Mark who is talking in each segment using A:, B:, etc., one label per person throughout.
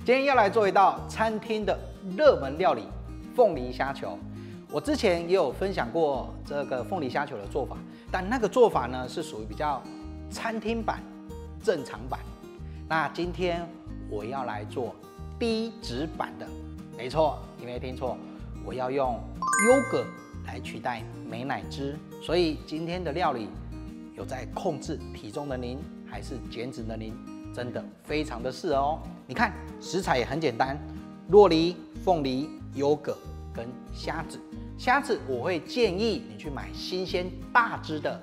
A: 今天要来做一道餐厅的热门料理——凤梨虾球。我之前也有分享过这个凤梨虾球的做法，但那个做法呢是属于比较餐厅版、正常版。那今天我要来做低脂版的，没错，你没听错，我要用优格来取代美乃滋。所以今天的料理有在控制体重的您，还是减脂的您，真的非常的适合哦。你看食材也很简单，酪梨、凤梨、优格跟虾子。虾子我会建议你去买新鲜大只的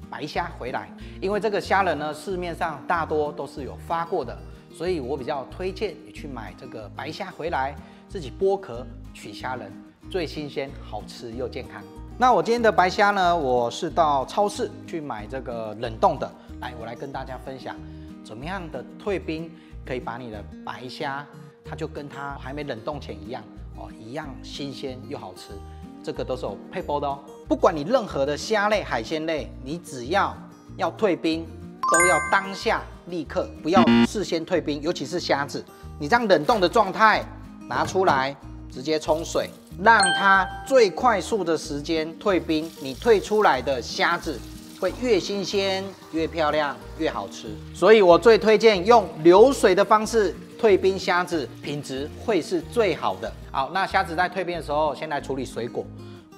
A: 白虾回来，因为这个虾仁呢市面上大多都是有发过的，所以我比较推荐你去买这个白虾回来，自己剥壳取虾仁，最新鲜、好吃又健康。那我今天的白虾呢，我是到超市去买这个冷冻的，我来跟大家分享怎么样的退冰可以把你的白虾，它就跟它还没冷冻前一样哦，一样新鲜又好吃。这个都是有配包的哦。不管你任何的虾类、海鲜类，你只要退冰，都要当下立刻，不要事先退冰，尤其是虾子，你这样冷冻的状态拿出来，直接冲水，让它最快速的时间退冰，你退出来的虾子会越新鲜、越漂亮、越好吃。所以我最推荐用流水的方式退冰虾子，品质会是最好的。好，那虾子在退冰的时候，先来处理水果。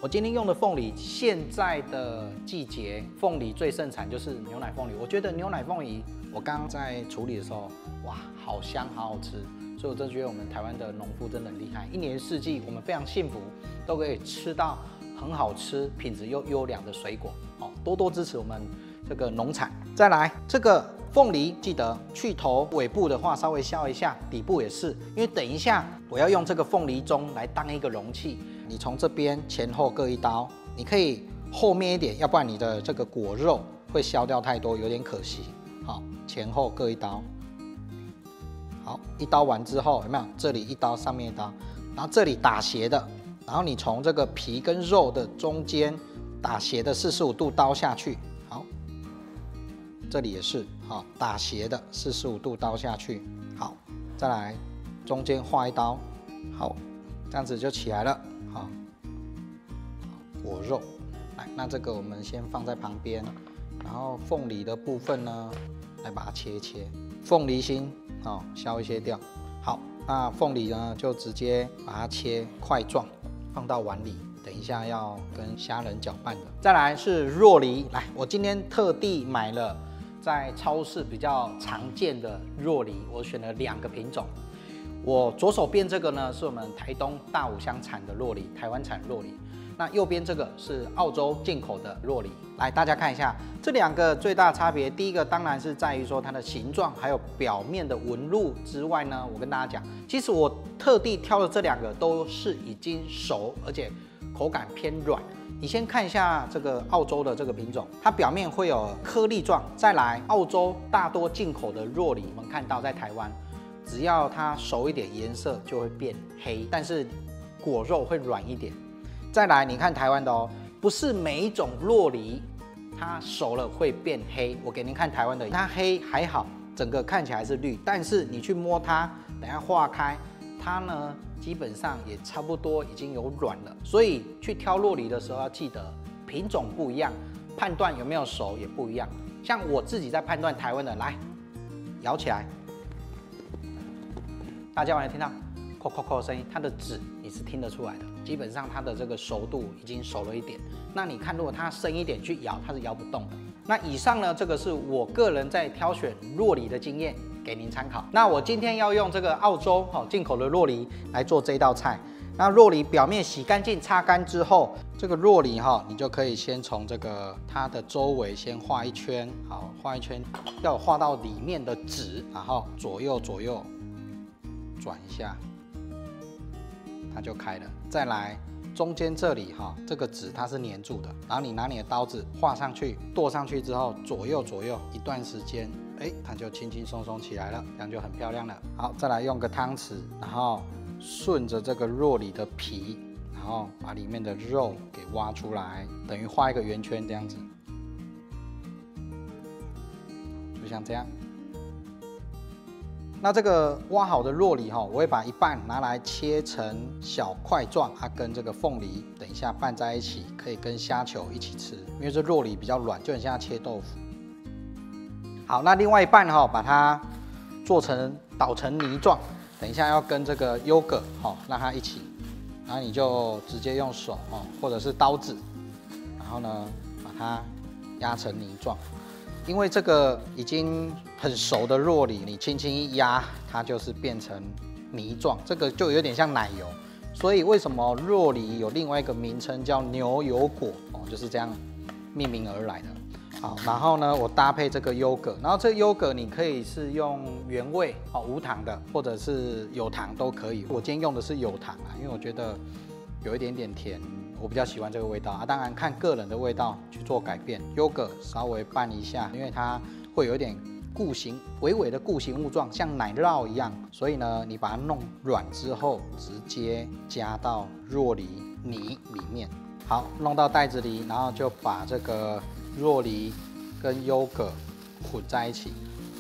A: 我今天用的凤梨，现在的季节凤梨最盛产就是牛奶凤梨。我觉得牛奶凤梨，我刚刚在处理的时候，哇，好香，好好吃。所以我真的觉得我们台湾的农夫真的很厉害，一年四季我们非常幸福，都可以吃到很好吃、品质又优良的水果。哦，多多支持我们这个农产。再来，这个凤梨记得去头，尾部的话稍微削一下，底部也是，因为等一下我要用这个凤梨盅来当一个容器。你从这边前后各一刀，你可以后面一点，要不然你的这个果肉会削掉太多，有点可惜。好，前后各一刀。好，一刀完之后有没有？这里一刀，上面一刀，然后这里打斜的，然后你从这个皮跟肉的中间打斜的45度刀下去。好，这里也是，好，打斜的45度刀下去。好，再来中间画一刀。好，这样子就起来了。好，果肉，来，那这个我们先放在旁边，然后凤梨的部分呢，来把它切一切，凤梨心，哦，削一些掉。好，那凤梨呢，就直接把它切块状，放到碗里，等一下要跟虾仁搅拌的。再来是酪梨，来，我今天特地买了在超市比较常见的酪梨，我选了2个品种。我左手边这个呢，是我们台东大武乡产的酪梨，台湾产酪梨。那右边这个是澳洲进口的酪梨。来，大家看一下这2个最大的差别。第一个当然是在于说它的形状，还有表面的纹路之外呢，我跟大家讲，其实我特地挑的这2个都是已经熟，而且口感偏软。你先看一下这个澳洲的这个品种，它表面会有颗粒状。再来，澳洲大多进口的酪梨，我们看到在台湾，只要它熟一点，颜色就会变黑，但是果肉会软一点。再来，你看台湾的哦，不是每一种酪梨它熟了会变黑。我给您看台湾的，它黑还好，整个看起来是绿，但是你去摸它，等下化开，它呢基本上也差不多已经有软了。所以去挑酪梨的时候要记得品种不一样，判断有没有熟也不一样。像我自己在判断台湾的，来摇起来。大家有没有听到扣扣扣的声音？它的籽你是听得出来的，基本上它的这个熟度已经熟了一点。那你看，如果它深一点去摇，它是摇不动的。那以上呢，这个是我个人在挑选酪梨的经验，给您参考。那我今天要用这个澳洲进口的酪梨来做这道菜。那酪梨表面洗干净、擦干之后，这个酪梨你就可以先从这个它的周围先画一圈，好，画一圈，要画到里面的籽，然后左右转一下，它就开了。再来中间这里这个纸它是粘住的，然后你拿你的刀子画上去，剁上去之后，左右一段时间，它就轻轻松松起来了，这样就很漂亮了。好，再来用个汤匙，然后顺着这个酪梨的皮，然后把里面的肉给挖出来，等于画一个圆圈这样子，就像这样。那这个挖好的酪梨我会把一半拿来切成小块状，跟这个凤梨等一下拌在一起，可以跟虾球一起吃，因为这酪梨比较软，就很像切豆腐。好，那另外一半把它捣成泥状，等一下要跟这个优格让它一起，然后你就直接用手或者是刀子，然后呢把它压成泥状。因为这个已经很熟的酪梨，你轻轻一压，它就是变成泥状，这个就有点像奶油。所以为什么酪梨有另外一个名称叫牛油果就是这样命名而来的。好，然后呢，我搭配这个优格，然后这个优格你可以是用原味无糖的，或者是有糖都可以。我今天用的是有糖因为我觉得有一点点甜。我比较喜欢这个味道当然看个人的味道去做改变。优格稍微拌一下，因为它会有一点固形，微微的固形物状，像奶酪一样。所以呢，你把它弄软之后，直接加到酪梨泥里面。好，弄到袋子里，然后就把这个酪梨跟优格混在一起。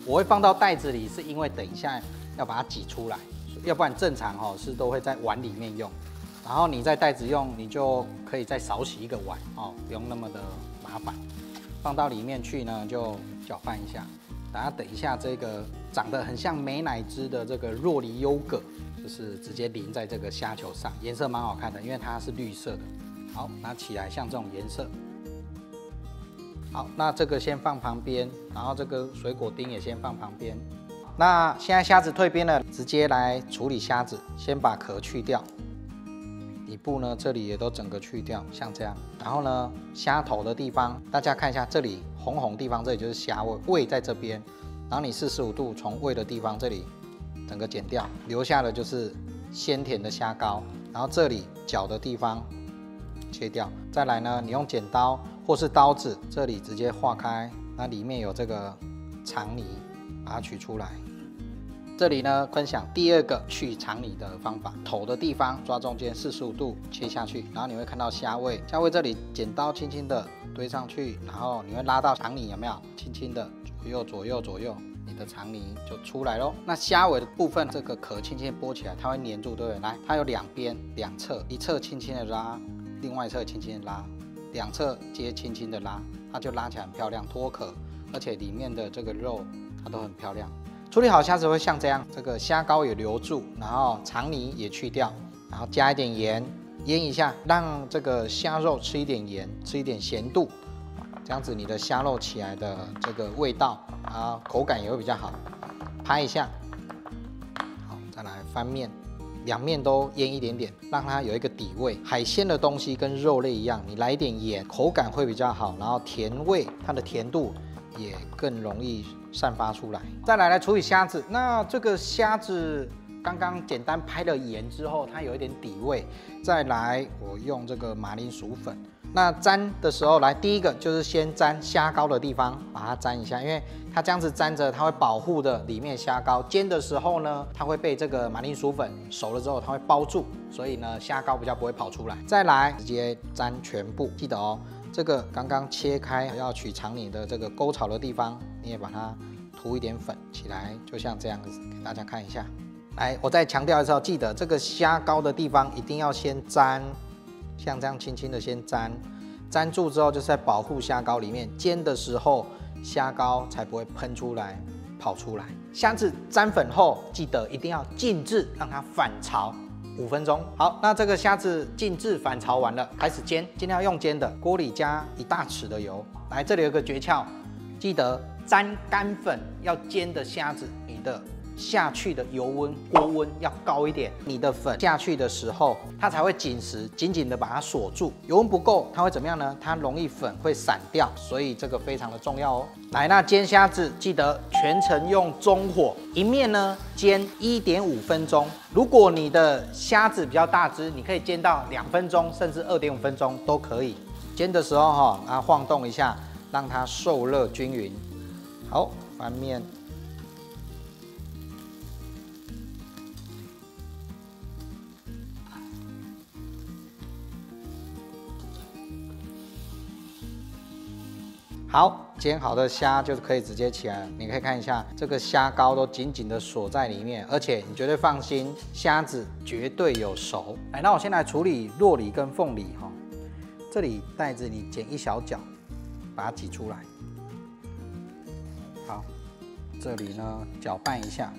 A: 我会放到袋子里，是因为等一下要把它挤出来，要不然正常是都会在碗里面用。然后你在袋子用，你就可以再少洗一个碗不用那么的麻烦。放到里面去呢，就搅拌一下。等一下这个长得很像美乃滋的这个酪梨优格，就是直接淋在这个虾球上，颜色蛮好看的，因为它是绿色的。好，拿起来像这种颜色。好，那这个先放旁边，然后这个水果丁也先放旁边。那现在虾子退冰了，直接来处理虾子，先把壳去掉。底部呢，这里也都整个去掉，像这样。然后呢，虾头的地方，大家看一下，这里红红地方，这里就是虾胃，胃在这边。然后你45度从胃的地方这里整个剪掉，留下的就是鲜甜的虾膏。然后这里角的地方切掉。再来呢，你用剪刀或是刀子，这里直接划开，那里面有这个肠泥，把它取出来。这里呢，分享第二个去肠泥的方法，头的地方抓中间45度切下去，然后你会看到虾胃，虾胃这里剪刀轻轻的堆上去，然后你会拉到肠泥，有没有？轻轻的左右，你的肠泥就出来咯。那虾尾的部分，这个壳轻轻拨起来，它会粘住，对不对？来，它有两边两侧，一侧轻轻的拉，另外一侧轻轻的拉，两侧接轻轻的拉，它就拉起来很漂亮，脱壳，而且里面的这个肉它都很漂亮。处理好虾子会像这样，这个虾膏也留住，然后肠泥也去掉，然后加一点盐，腌一下，让这个虾肉吃一点盐，吃一点咸度，这样子你的虾肉起来的这个味道啊，口感也会比较好。拍一下，好，再来翻面，两面都腌一点点，让它有一个底味。海鲜的东西跟肉类一样，你来一点盐，口感会比较好，然后甜味，它的甜度也更容易散发出来。再来处理虾子，那这个虾子刚刚简单拍了盐之后，它有一点底味。再来，我用这个马铃薯粉。那沾的时候，来第一个就是先沾虾膏的地方，把它沾一下，因为它这样子沾着，它会保护的里面虾膏。煎的时候呢，它会被这个马铃薯粉熟了之后，它会包住，所以呢，虾膏比较不会跑出来。再来，直接沾全部，记得哦。这个刚刚切开要取肠泥的这个沟槽的地方，你也把它涂一点粉起来，就像这样子，给大家看一下。来，我再强调一次，记得这个虾膏的地方一定要先沾，像这样轻轻的先沾，沾住之后就是在保护虾膏里面，煎的时候虾膏才不会喷出来、跑出来。虾子沾粉后，记得一定要静置，让它反潮5分钟。好，那这个虾子静置反潮完了，开始煎，尽量用煎的，锅里加1大匙的油。来，这里有个诀窍，记得沾干粉要煎的虾子，你的下去的油温、锅温要高一点，你的粉下去的时候，它才会紧实，紧紧的把它锁住。油温不够，它会怎么样呢？它容易粉会散掉，所以这个非常的重要哦。来，那煎虾子记得全程用中火，一面呢煎1.5分钟。如果你的虾子比较大只，你可以煎到2分钟，甚至2.5分钟都可以。煎的时候哈，它晃动一下，让它受热均匀。好，翻面。好，煎好的虾就可以直接起来了。你可以看一下，这个虾膏都紧紧的锁在里面，而且你绝对放心，虾子绝对有熟。来，那我先来处理酪梨跟凤梨哈。这里袋子你剪一小角，把它挤出来。好，这里呢搅拌一下。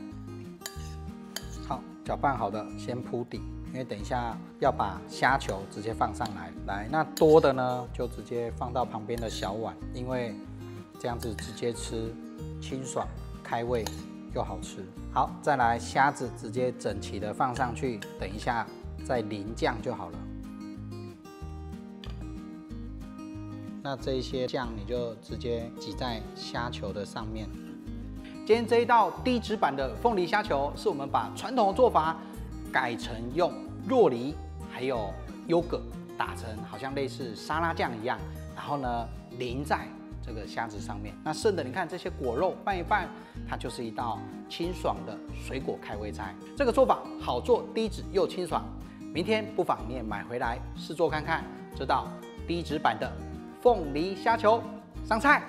A: 好，搅拌好的先铺底。因为等一下要把虾球直接放上来，来，那多的呢就直接放到旁边的小碗，因为这样子直接吃清爽、开胃又好吃。好，再来虾子直接整齐的放上去，等一下再淋酱就好了。那这一些酱你就直接挤在虾球的上面。今天这一道低脂版的凤梨虾球，是我们把传统的做法改成用酪梨还有优格打成好像类似沙拉酱一样，然后呢淋在这个虾子上面。那剩的你看这些果肉拌一拌，它就是一道清爽的水果开胃菜。这个做法好做、低脂又清爽。明天不妨你也买回来试做看看这道低脂版的凤梨虾球，上菜。